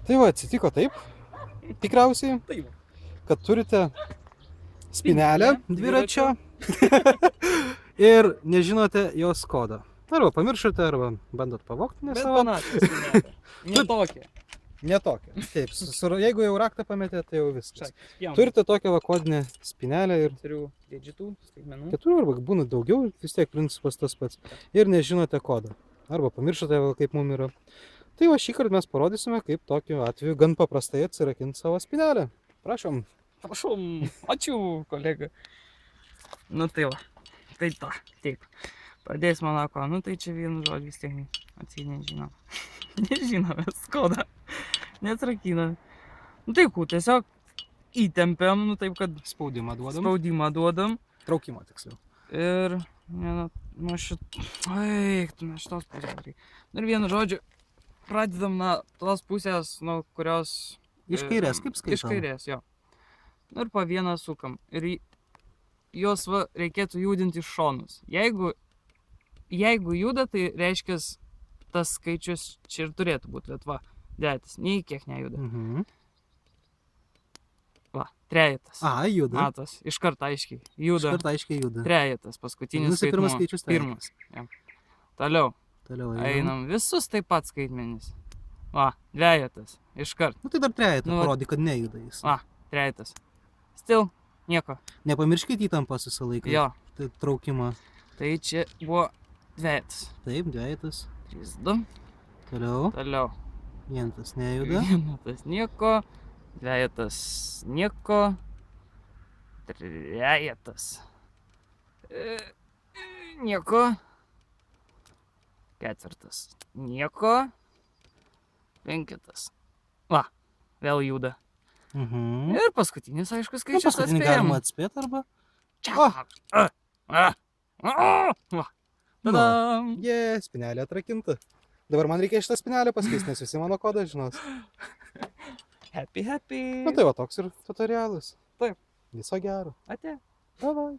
Tai va, atsitiko taip, tikriausiai, Taip. kad turite spynelę dviračio ir nežinote jos kodą. Arba pamiršote, arba bandot pavogti, nes Bet savo. panašiai. Ne tokia. Netokia. Taip, jeigu jau raktą pametė, tai jau viskas. Jam. Turite tokią va kodinę spynelę ir Turiu didžitų skaitmenų. 4 arba būna daugiau, vis tiek principas tas pats. Ir nežinote kodą. Arba pamiršote, va, kaip mums yra. Tai va šį kartą mes parodysime, kaip tokiu atveju gan paprastai atsirakinti savo spynelę. Prašom. Prašom. Ačiū, kolega. Nu tai va. Tai ta. Taip. Pradės mano ko. Nu tai čia vienu žodžiu vis tiek atsiai nežinom. Nežinome kodą. Neatrakina. Nu tai kų, tiesiog įtempiam, nu taip, kad Spaudimą duodam. spaudimą duodam. Traukimą tiksliau. Ir nuo šitos pusės darai. Ir vienu žodžiu, pradedam nuo tos pusės, nuo kurios... Iš kairės, kaip skaitom? Iš kairės, jo. Ir po vieną sukam. Ir jos va, reikėtų judinti iš šonus. Jeigu juda, tai reiškia, tas skaičius čia ir turėtų būti, bet va, dėtis, nei kiek nejuda. Mhm. Va, trejetas. A, juda. Matos, iš karto aiškiai. Juda. Iš karto aiškiai juda. Trejetas, paskutinis Vadinasi, pirmas skaitmuo. skaičius trejetas. Pirmas. Ja. Toliau. Toliau Einam visus taip pat skaitmenys. Va, dvejetas. Iškart. Nu tai dar trejetą Nu, va. parodė, kad nejuda jis. Va, trejetas. Still, nieko. Nepamirškit įtampą visą laiką. Jo. Tai traukimą. Tai čia buvo dvejetas. Taip, dvejetas. 3, 2. Toliau. Toliau. Vientas nejuda. Vienetas nieko. Dvejetas nieko. Trejetas. Nieko. Ketvirtas. Nieko. Penketas. Va, vėl juda. Mhm. Ir paskutinis, aišku, Nu, skaičius paskutinį atspėjam. galima atspėti arba... Va. Tadam. Spynelė atrakinta. Dabar man reikia šitą spynelę pasikeisti, nes visi mano kodą žinos. Happy. Nu tai va, toks ir tutorialas. Taip. Viso gero. Ate. Davai.